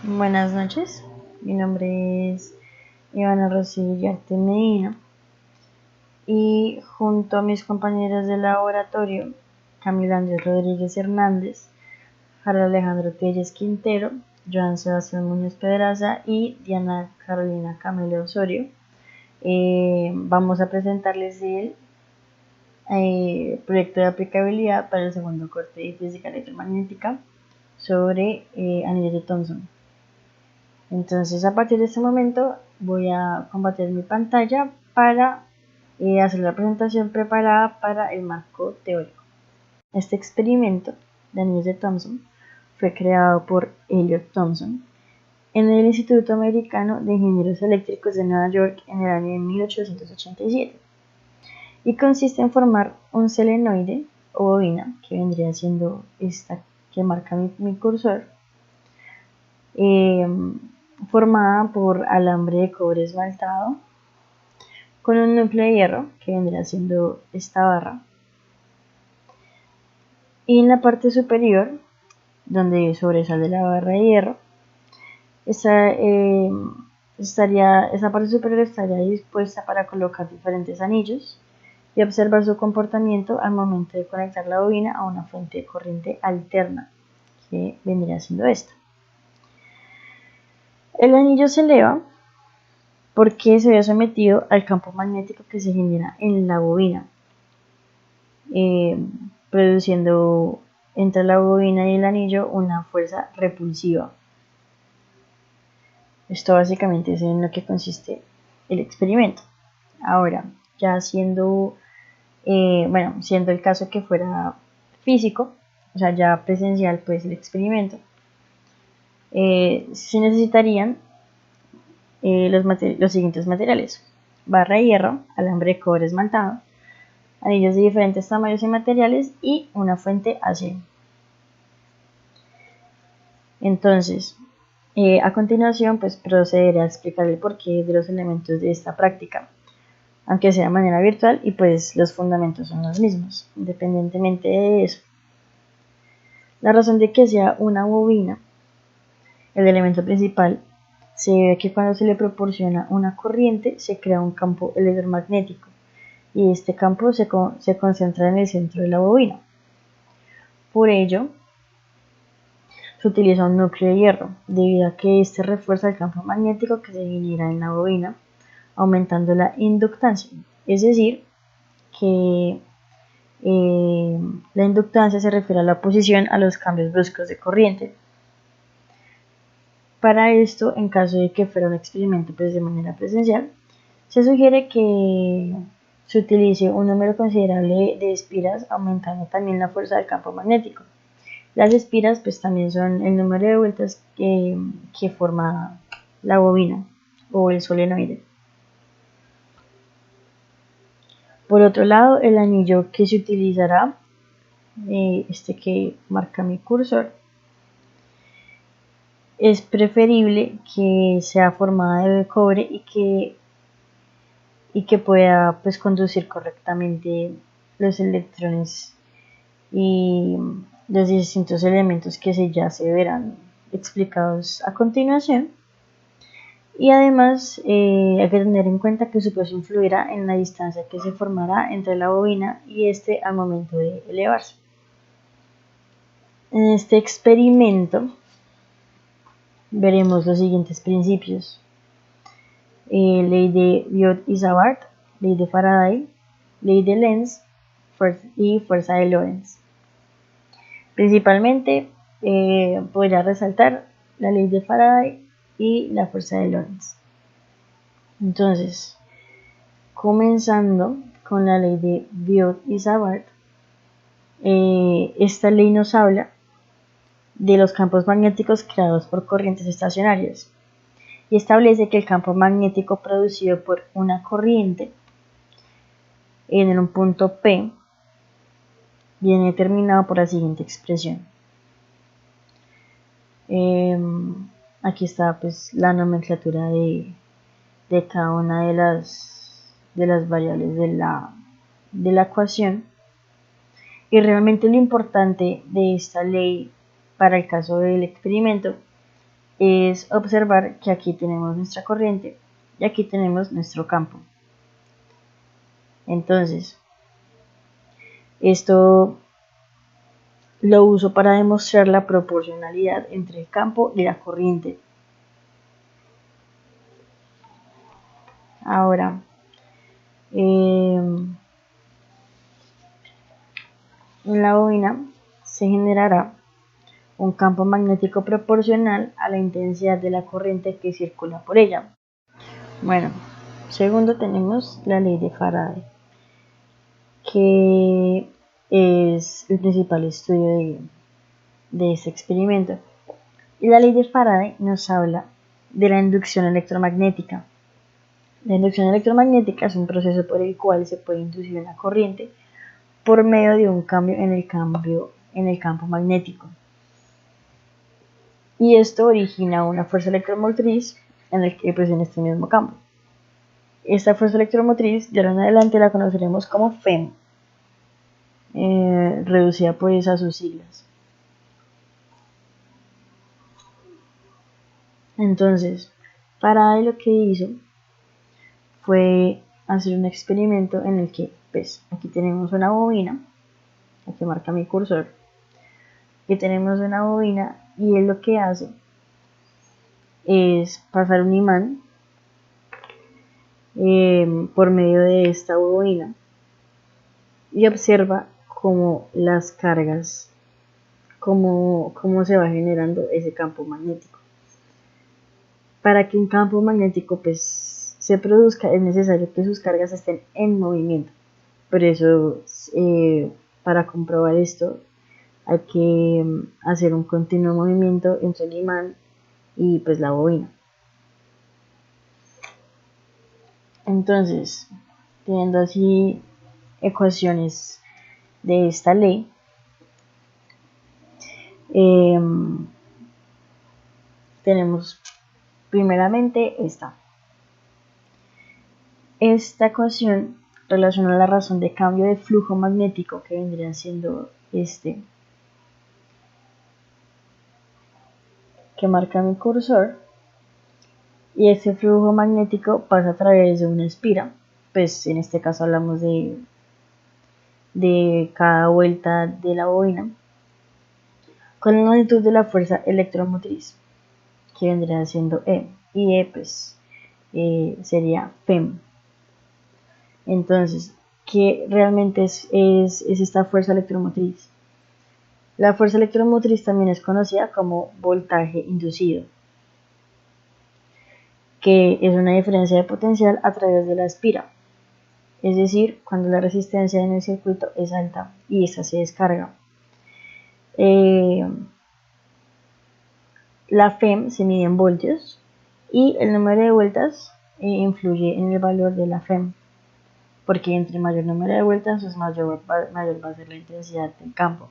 Buenas noches, mi nombre es Ivana Rosy Yarte Medina y junto a mis compañeros de laboratorio, Camila Andrés Rodríguez Hernández, Harold Alejandro Telles Quintero, Joan Sebastián Muñoz Pedraza y Diana Carolina Camelo Osorio, vamos a presentarles el proyecto de aplicabilidad para el segundo corte de física electromagnética sobre anillos de Thomson. Entonces, a partir de este momento voy a compartir mi pantalla para hacer la presentación preparada para el marco teórico. Este experimento de anillos de Thomson fue creado por Elliot Thomson en el Instituto Americano de Ingenieros Eléctricos de Nueva York en el año de 1887 y consiste en formar un solenoide o bobina, que vendría siendo esta que marca mi cursor, formada por alambre de cobre esmaltado con un núcleo de hierro, que vendría siendo esta barra, y en la parte superior, donde sobresale la barra de hierro, esa parte superior estaría dispuesta para colocar diferentes anillos y observar su comportamiento al momento de conectar la bobina a una fuente de corriente alterna, que vendría siendo esta. El anillo se eleva porque se ve sometido al campo magnético que se genera en la bobina, produciendo entre la bobina y el anillo una fuerza repulsiva. Esto básicamente es en lo que consiste el experimento. Ahora, ya siendo el caso que fuera físico, o sea, ya presencial, pues el experimento, se necesitarían los siguientes materiales: barra de hierro, alambre de cobre esmaltado, anillos de diferentes tamaños y materiales y una fuente AC. Entonces, a continuación, pues procederé a explicar el porqué de los elementos de esta práctica, aunque sea de manera virtual, y pues los fundamentos son los mismos, independientemente de eso. La razón de que sea una bobina, el elemento principal, se ve que cuando se le proporciona una corriente se crea un campo electromagnético y este campo se concentra en el centro de la bobina. Por ello, se utiliza un núcleo de hierro, debido a que este refuerza el campo magnético que se genera en la bobina, aumentando la inductancia. Es decir, que la inductancia se refiere a la oposición a los cambios bruscos de corriente. Para esto, en caso de que fuera un experimento pues, de manera presencial, se sugiere que se utilice un número considerable de espiras, aumentando también la fuerza del campo magnético. Las espiras pues también son el número de vueltas que forma la bobina o el solenoide. Por otro lado, el anillo que se utilizará, este que marca mi cursor, es preferible que sea formada de cobre y que pueda pues conducir correctamente los electrones y los distintos elementos que ya se verán explicados a continuación. Y además hay que tener en cuenta que su peso influirá en la distancia que se formará entre la bobina y este al momento de elevarse. En este experimento veremos los siguientes principios: ley de Biot-Savart, ley de Faraday, ley de Lenz y fuerza de Lorentz. Principalmente podría resaltar la ley de Faraday y la fuerza de Lorentz. Entonces, comenzando con la ley de Biot-Savart, esta ley nos habla de los campos magnéticos creados por corrientes estacionarias y establece que el campo magnético producido por una corriente en un punto P viene determinado por la siguiente expresión. Aquí está pues la nomenclatura de cada una de las variables de la ecuación, y realmente lo importante de esta ley para el caso del experimento es observar que aquí tenemos nuestra corriente y aquí tenemos nuestro campo. Entonces, esto lo uso para demostrar la proporcionalidad entre el campo y la corriente. Ahora, en la bobina se generará un campo magnético proporcional a la intensidad de la corriente que circula por ella. Bueno, segundo tenemos la ley de Faraday, que es el principal estudio de este experimento. Y la ley de Faraday nos habla de la inducción electromagnética. La inducción electromagnética es un proceso por el cual se puede inducir una corriente por medio de un cambio en el campo magnético. Y esto origina una fuerza electromotriz en este mismo campo. Esta fuerza electromotriz de ahora en adelante la conoceremos como FEM, reducida pues a sus siglas. Entonces, Faraday lo que hizo fue hacer un experimento en el que, pues, aquí tenemos una bobina, aquí marca mi cursor, aquí tenemos una bobina y él lo que hace es pasar un imán por medio de esta bobina y observa cómo las cargas, cómo se va generando ese campo magnético. Para que un campo magnético pues se produzca es necesario que sus cargas estén en movimiento. Por eso, para comprobar esto, hay que hacer un continuo movimiento entre el imán y pues la bobina. Entonces, teniendo así ecuaciones de esta ley, tenemos primeramente esta ecuación relaciona la razón de cambio de flujo magnético, que vendría siendo este que marca mi cursor, y ese flujo magnético pasa a través de una espira. Pues en este caso hablamos de cada vuelta de la bobina con la magnitud de la fuerza electromotriz, que vendría siendo E, y E pues sería FEM. Entonces, ¿qué realmente es esta fuerza electromotriz? La fuerza electromotriz también es conocida como voltaje inducido, que es una diferencia de potencial a través de la espira, es decir, cuando la resistencia en el circuito es alta y esta se descarga. La FEM se mide en voltios y el número de vueltas influye en el valor de la FEM, porque entre mayor número de vueltas, pues mayor va a ser la intensidad del campo.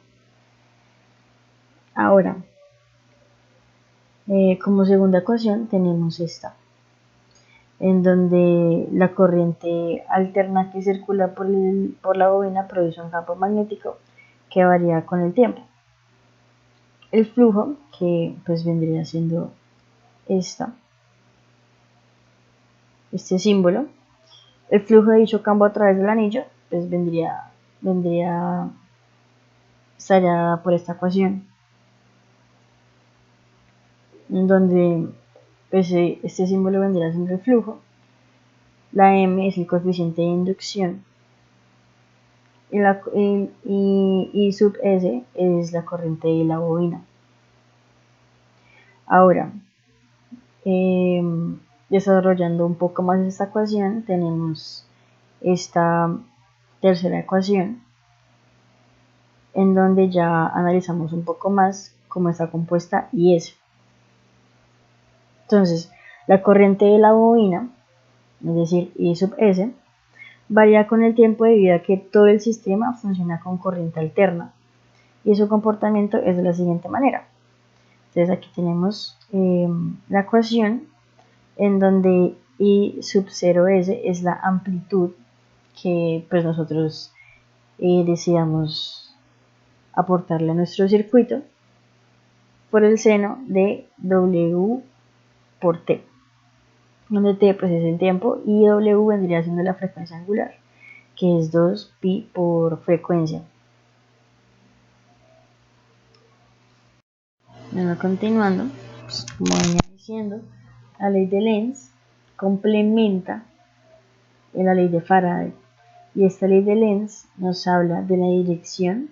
Ahora, como segunda ecuación tenemos esta, en donde la corriente alterna que circula por la bobina produce un campo magnético que varía con el tiempo. El flujo, que pues vendría siendo este símbolo, el flujo de dicho campo a través del anillo, pues estaría dada por esta ecuación, en donde pues, este símbolo vendría siendo el flujo, la M es el coeficiente de inducción, y sub S es la corriente de la bobina. Ahora, desarrollando un poco más esta ecuación, tenemos esta tercera ecuación, en donde ya analizamos un poco más cómo está compuesta y es. Entonces, la corriente de la bobina, es decir, I sub S, varía con el tiempo debido a que todo el sistema funciona con corriente alterna y su comportamiento es de la siguiente manera. Entonces aquí tenemos la ecuación en donde I sub 0S es la amplitud que pues nosotros deseamos aportarle a nuestro circuito, por el seno de W por T, donde T pues es el tiempo y W vendría siendo la frecuencia angular, que es 2pi por frecuencia. Bueno, continuando, pues, como venía diciendo, la ley de Lenz complementa la ley de Faraday, y esta ley de Lenz nos habla de la dirección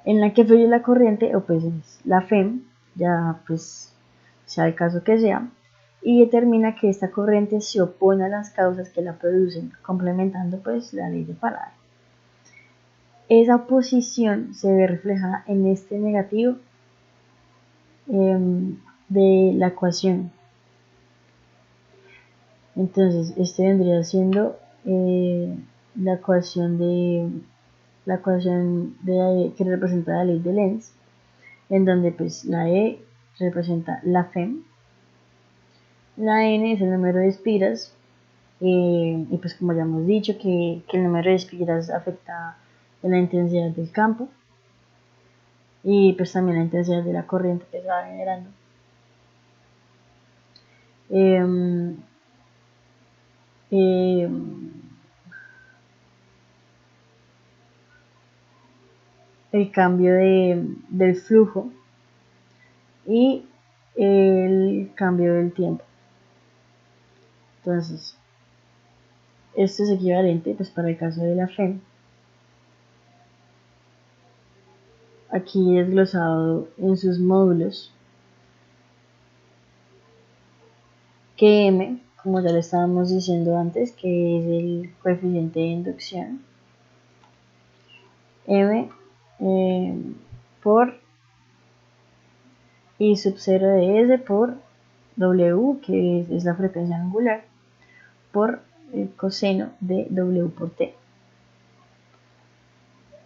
en la que fluye la corriente, o pues la FEM, ya pues sea el caso que sea, y determina que esta corriente se opone a las causas que la producen, complementando pues la ley de Faraday. Esa oposición se ve reflejada en este negativo de la ecuación. Entonces, este vendría siendo la ecuación que representa la ley de Lenz, en donde pues la E representa la FEM, la N es el número de espiras, y pues como ya hemos dicho que el número de espiras afecta en la intensidad del campo y pues también la intensidad de la corriente que se va generando. El cambio del flujo y el cambio del tiempo. Entonces, esto es equivalente pues para el caso de la FEM. Aquí desglosado en sus módulos, que M, como ya lo estábamos diciendo antes, que es el coeficiente de inducción, M por I sub 0 de S por W, que es la frecuencia angular, por el coseno de W por T.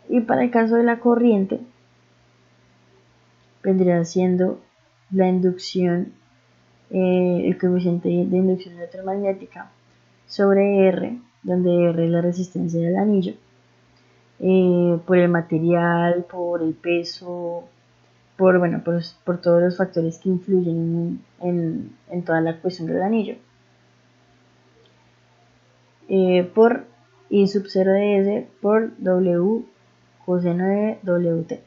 Y para el caso de la corriente, vendría siendo la inducción, el coeficiente de inducción electromagnética sobre R, donde R es la resistencia del anillo, por el material, por el peso, por todos los factores que influyen en toda la cuestión del anillo, por I sub 0 de S por W coseno de WT.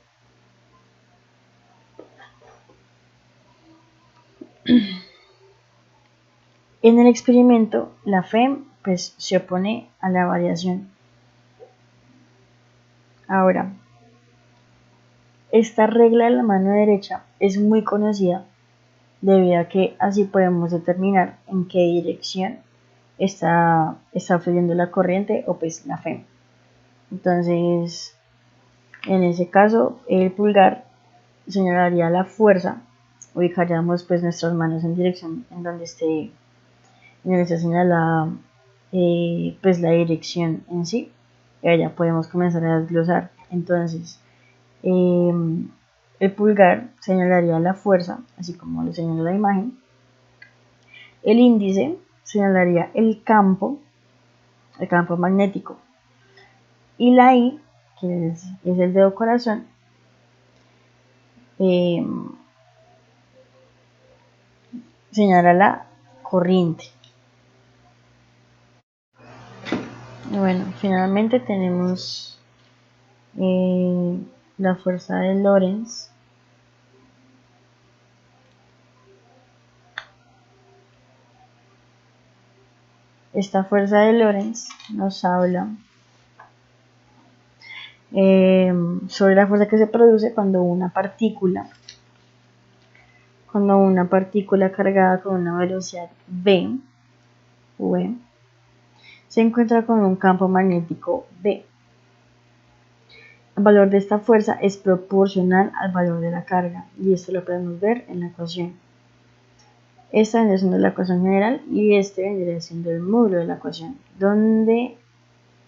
En el experimento, la FEM pues, se opone a la variación. Ahora, esta regla de la mano derecha es muy conocida debido a que así podemos determinar en qué dirección está fluyendo la corriente o pues la FEM. Entonces, en ese caso, el pulgar señalaría la fuerza, ubicaríamos pues nuestras manos en dirección en donde esté señalada pues la dirección en sí, y allá podemos comenzar a desglosar. Entonces, el pulgar señalaría la fuerza, así como lo señala la imagen. El índice señalaría el campo magnético. Y la I, que es el dedo corazón, señala la corriente. Bueno, finalmente tenemos la fuerza de Lorentz. Esta fuerza de Lorentz nos habla sobre la fuerza que se produce cuando una partícula cargada con una velocidad v se encuentra con un campo magnético B. El valor de esta fuerza es proporcional al valor de la carga, y esto lo podemos ver en la ecuación. Esta vendría siendo la ecuación general y este vendría siendo el módulo de la ecuación, donde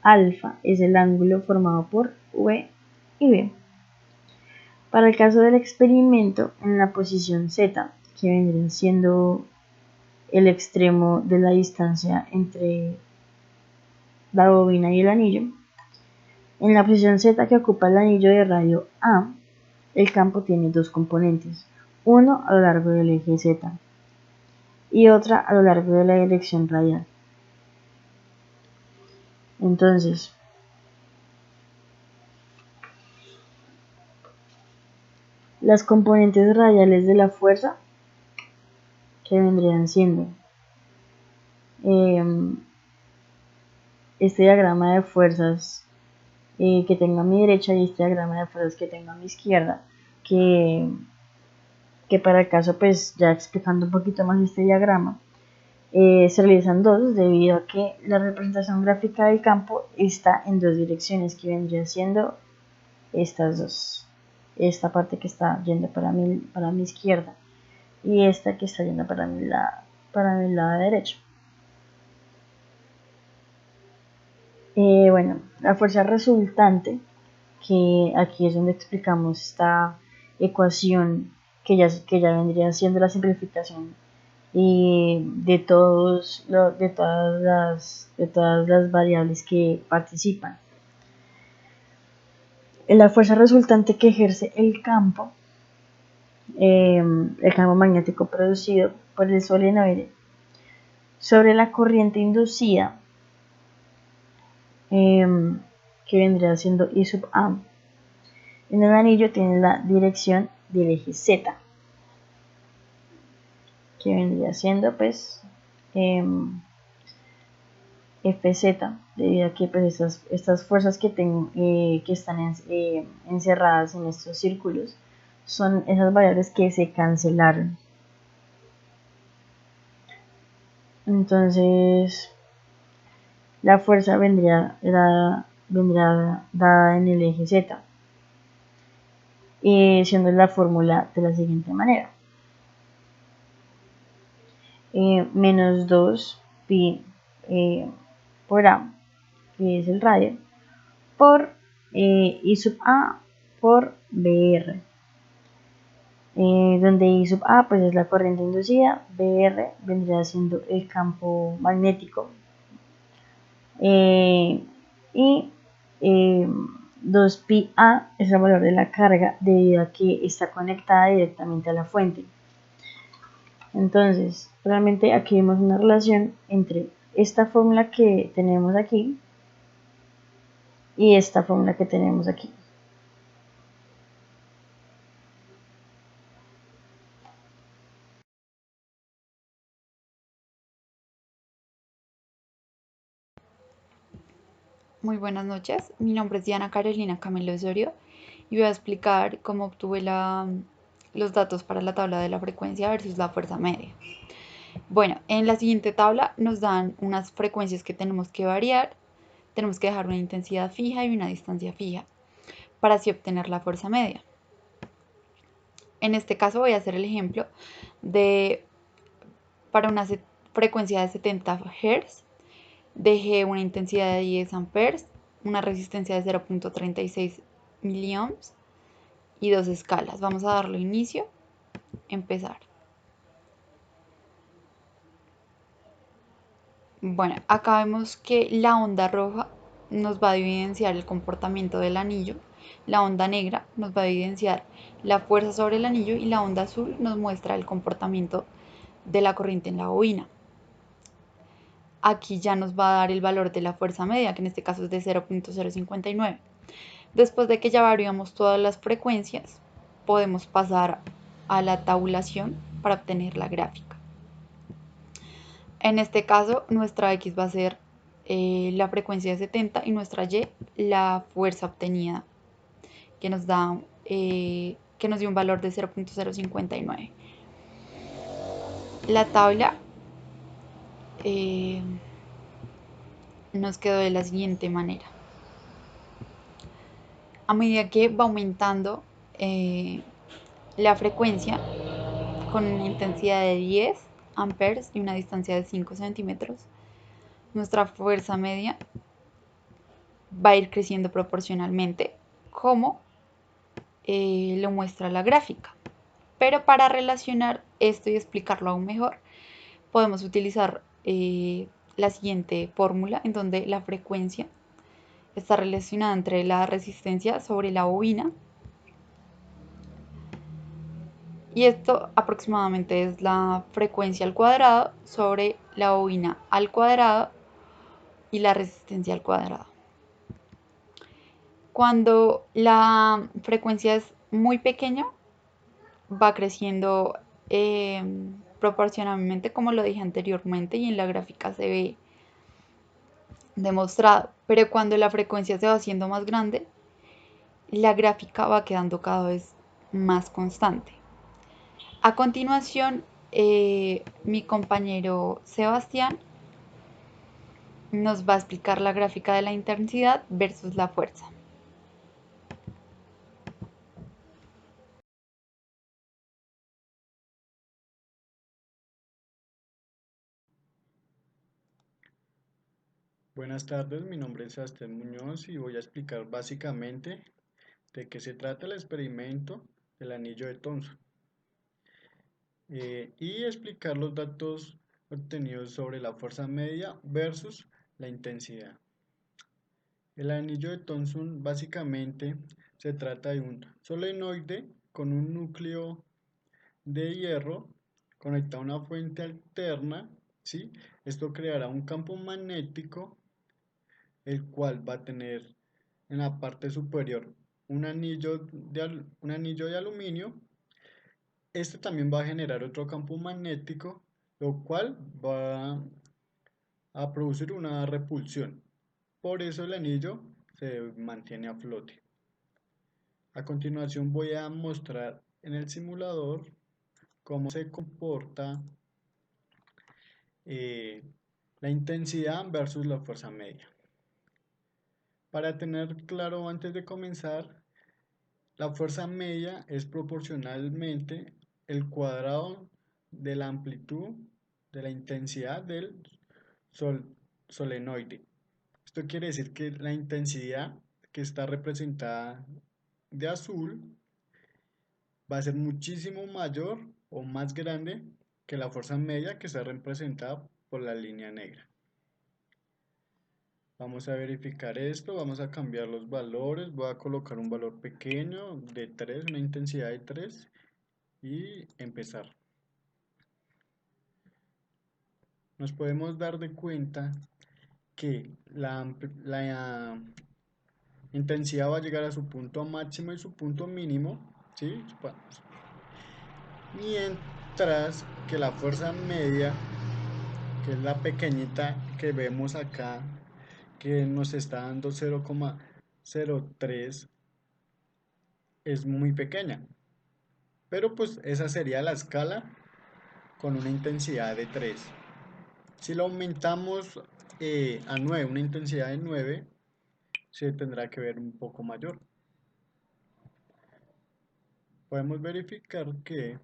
alfa es el ángulo formado por V y B. Para el caso del experimento, en la posición Z, que vendría siendo el extremo de la distancia entre la bobina y el anillo, en la posición Z que ocupa el anillo de radio A, el campo tiene dos componentes, uno a lo largo del eje Z y otra a lo largo de la dirección radial. Entonces, las componentes radiales de la fuerza, que vendrían siendo este diagrama de fuerzas que tengo a mi derecha y este diagrama de fuerzas que tengo a mi izquierda, que para el caso, pues ya explicando un poquito más este diagrama, se realizan dos debido a que la representación gráfica del campo está en dos direcciones, que vendría siendo estas dos, esta parte que está yendo para mi izquierda y esta que está yendo para mi lado derecho. Bueno, la fuerza resultante, que aquí es donde explicamos esta ecuación que ya vendría siendo la simplificación de todas las variables que participan. La fuerza resultante que ejerce el campo magnético producido por el solenoide sobre la corriente inducida, que vendría siendo I sub A, en el anillo tiene la dirección del eje Z, que vendría siendo pues Fz, debido a que pues estas fuerzas que están encerradas en estos círculos son esas variables que se cancelaron. Entonces la fuerza vendría dada en el eje Z, siendo la fórmula de la siguiente manera: menos 2 pi por A, que es el radio, por I sub A por BR, donde I sub A pues es la corriente inducida, BR vendría siendo el campo magnético, y 2pi A es el valor de la carga debido a que está conectada directamente a la fuente. Entonces, realmente aquí vemos una relación entre esta fórmula que tenemos aquí y esta fórmula que tenemos aquí. Muy buenas noches, mi nombre es Diana Carolina Camelo Osorio y voy a explicar cómo obtuve los datos para la tabla de la frecuencia versus la fuerza media. Bueno, en la siguiente tabla nos dan unas frecuencias que tenemos que variar, tenemos que dejar una intensidad fija y una distancia fija para así obtener la fuerza media. En este caso voy a hacer el ejemplo para una frecuencia de 70 Hz, dejé una intensidad de 10 amperes, una resistencia de 0.36 miliohms y dos escalas. Vamos a darle inicio, empezar. Bueno, acá vemos que la onda roja nos va a evidenciar el comportamiento del anillo, la onda negra nos va a evidenciar la fuerza sobre el anillo y la onda azul nos muestra el comportamiento de la corriente en la bobina. Aquí ya nos va a dar el valor de la fuerza media, que en este caso es de 0.059. Después de que ya variamos todas las frecuencias, podemos pasar a la tabulación para obtener la gráfica. En este caso, nuestra X va a ser la frecuencia de 70 y nuestra Y la fuerza obtenida, que nos dio un valor de 0.059. La tabla nos quedó de la siguiente manera. A medida que va aumentando la frecuencia con una intensidad de 10 amperes y una distancia de 5 centímetros, nuestra fuerza media va a ir creciendo proporcionalmente, como lo muestra la gráfica. Pero para relacionar esto y explicarlo aún mejor, podemos utilizar la siguiente fórmula, en donde la frecuencia está relacionada entre la resistencia sobre la bobina Y esto aproximadamente es la frecuencia al cuadrado sobre la bobina al cuadrado y la resistencia al cuadrado. Cuando la frecuencia es muy pequeña, va creciendo eh, proporcionalmente, como lo dije anteriormente, y en la gráfica se ve demostrado. Pero cuando la frecuencia se va haciendo más grande, la gráfica va quedando cada vez más constante. A continuación, mi compañero Sebastián nos va a explicar la gráfica de la intensidad versus la fuerza. Buenas tardes, mi nombre es Sebastián Muñoz y voy a explicar básicamente de qué se trata el experimento del anillo de Thomson y explicar los datos obtenidos sobre la fuerza media versus la intensidad. El anillo de Thomson básicamente se trata de un solenoide con un núcleo de hierro conectado a una fuente alterna, ¿sí? Esto creará un campo magnético el cual va a tener en la parte superior un anillo de aluminio. Este también va a generar otro campo magnético, lo cual va a producir una repulsión. Por eso el anillo se mantiene a flote. A continuación voy a mostrar en el simulador cómo se comporta eh, la intensidad versus la fuerza media. Para tener claro antes de comenzar, la fuerza media es proporcionalmente el cuadrado de la amplitud de la intensidad del sol- solenoide. Esto quiere decir que la intensidad que está representada de azul va a ser muchísimo mayor o más grande que la fuerza media que está representada por la línea negra. Vamos a verificar esto, vamos a cambiar los valores, voy a colocar un valor pequeño de 3, una intensidad de 3 y empezar. Nos podemos dar de cuenta que la intensidad va a llegar a su punto máximo y su punto mínimo, ¿sí? Mientras que la fuerza media, que es la pequeñita que vemos acá, que nos está dando 0,03, es muy pequeña. Pero pues esa sería la escala con una intensidad de 3. Si lo aumentamos a 9, una intensidad de 9, se tendrá que ver un poco mayor. Podemos verificar que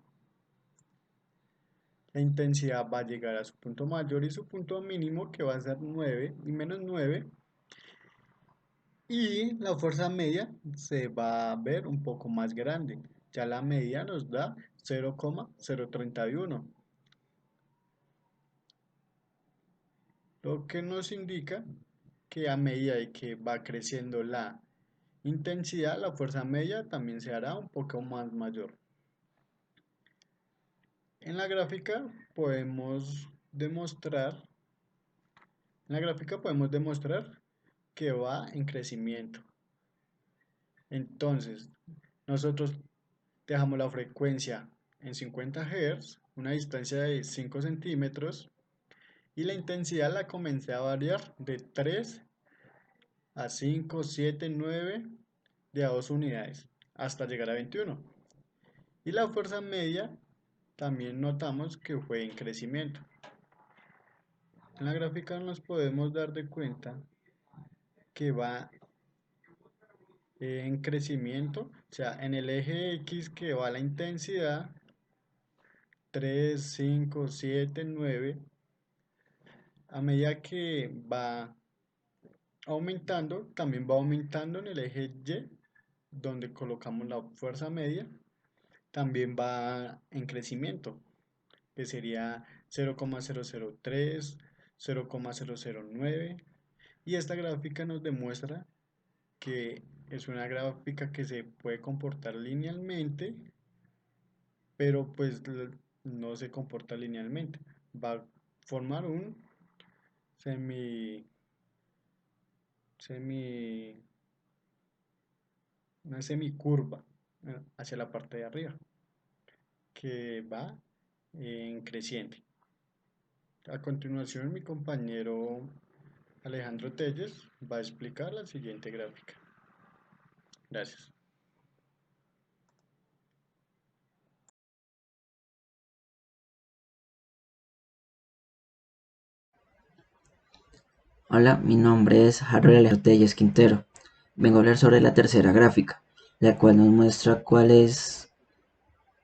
la intensidad va a llegar a su punto mayor y su punto mínimo, que va a ser 9 y menos 9. Y la fuerza media se va a ver un poco más grande. Ya la media nos da 0,031. Lo que nos indica que a medida de que va creciendo la intensidad, la fuerza media también se hará un poco más mayor. En la gráfica podemos demostrar, en la gráfica podemos demostrar que va en crecimiento. Entonces, nosotros dejamos la frecuencia en 50 Hz, una distancia de 5 centímetros, y la intensidad la comencé a variar de 3 a 5, 7, 9, de a 2 unidades, hasta llegar a 21. Y la fuerza media también notamos que fue en crecimiento. En la gráfica nos podemos dar de cuenta que va en crecimiento, o sea, en el eje X que va la intensidad 3, 5, 7, 9, a medida que va aumentando, también va aumentando en el eje Y, donde colocamos la fuerza media, también va en crecimiento, que sería 0,003, 0,009, y esta gráfica nos demuestra que es una gráfica que se puede comportar linealmente pero pues no se comporta linealmente. Va a formar un semi, semi, una semicurva hacia la parte de arriba, que va en creciente. A continuación, mi compañero Alejandro Telles va a explicar la siguiente gráfica. Gracias. Hola, mi nombre es Harold Alejandro Telles Quintero. Vengo a hablar sobre la tercera gráfica, la cual nos muestra cuál es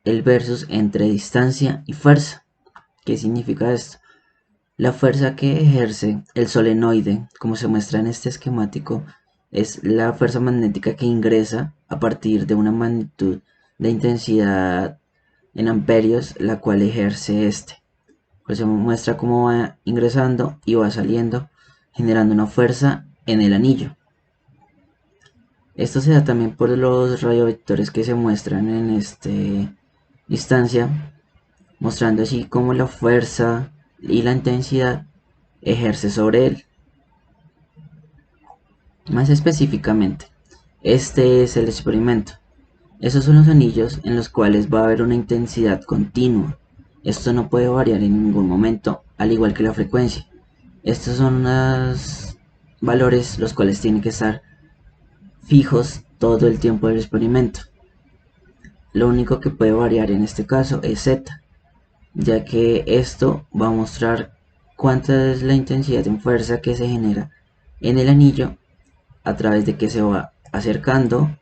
el versus entre distancia y fuerza. ¿Qué significa esto? La fuerza que ejerce el solenoide, como se muestra en este esquemático, es la fuerza magnética que ingresa a partir de una magnitud de intensidad en amperios, la cual ejerce este. Pues se muestra cómo va ingresando y va saliendo, generando una fuerza en el anillo. Esto se da también por los radiovectores que se muestran en esta instancia, mostrando así cómo la fuerza y la intensidad ejerce sobre él. Más específicamente, este es el experimento. Esos son los anillos en los cuales va a haber una intensidad continua. Esto no puede variar en ningún momento, al igual que la frecuencia. Estos son los valores los cuales tienen que estar fijos todo el tiempo del experimento. Lo único que puede variar en este caso es Z, ya que esto va a mostrar cuánta es la intensidad en fuerza que se genera en el anillo a través de que se va acercando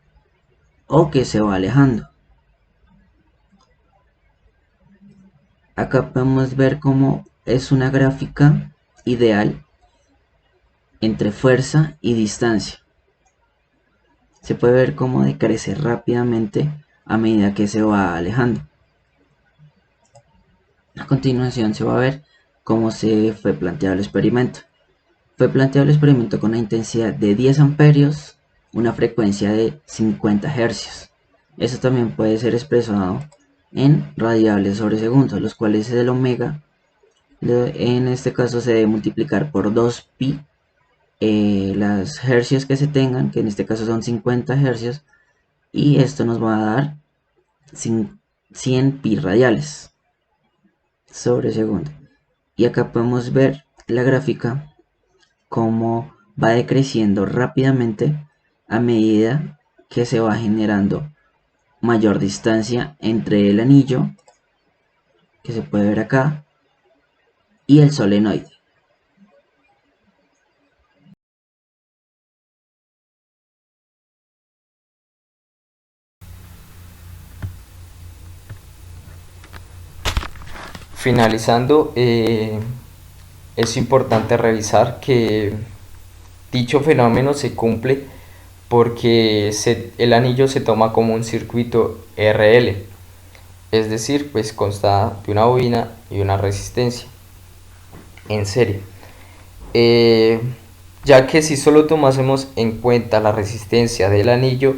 o que se va alejando. Acá podemos ver cómo es una gráfica ideal entre fuerza y distancia. Se puede ver cómo decrece rápidamente a medida que se va alejando. A continuación se va a ver cómo se fue planteado el experimento. Fue planteado el experimento con una intensidad de 10 amperios, una frecuencia de 50 Hz. Eso también puede ser expresado en radianes sobre segundo, los cuales es el omega. En este caso se debe multiplicar por 2pi las hercios que se tengan, que en este caso son 50 hercios, y esto nos va a dar 100 pi radiales sobre segundo. Y acá podemos ver la gráfica cómo va decreciendo rápidamente a medida que se va generando mayor distancia entre el anillo, que se puede ver acá, y el solenoide. Finalizando, es importante revisar que dicho fenómeno se cumple porque el anillo se toma como un circuito RL, es decir, pues consta de una bobina y una resistencia en serie. Ya que si solo tomásemos en cuenta la resistencia del anillo,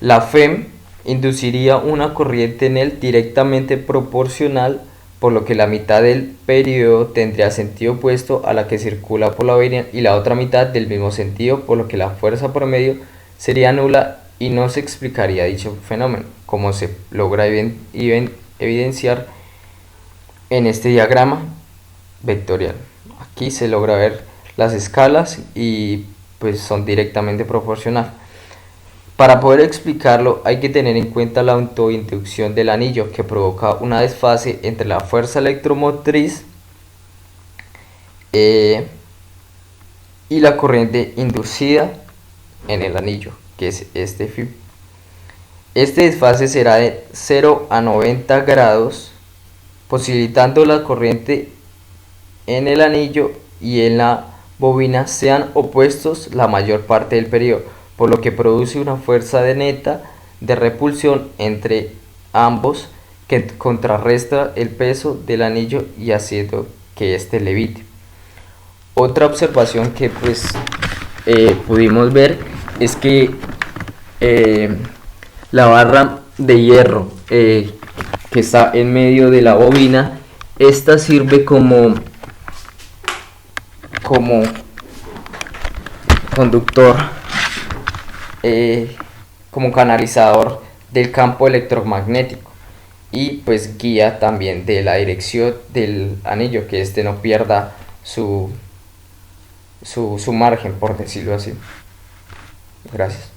la FEM induciría una corriente en él directamente proporcional, por lo que la mitad del periodo tendría sentido opuesto a la que circula por la bobina y la otra mitad del mismo sentido, por lo que la fuerza promedio sería nula y no se explicaría dicho fenómeno, como se logra evidenciar en este diagrama vectorial. Aquí se logra ver las escalas y pues son directamente proporcionales. Para poder explicarlo hay que tener en cuenta la autoinducción del anillo, que provoca una desfase entre la fuerza electromotriz y la corriente inducida en el anillo, que es este φ. Este desfase será de 0 a 90 grados, posibilitando la corriente en el anillo y en la bobina sean opuestos la mayor parte del periodo, por lo que produce una fuerza de neta de repulsión entre ambos que contrarresta el peso del anillo y haciendo que éste levite. Otra observación que pudimos ver es que la barra de hierro que está en medio de la bobina. Esta sirve como conductor, como canalizador del campo electromagnético, y pues guía también de la dirección del anillo, que este no pierda su margen, por decirlo así. Gracias.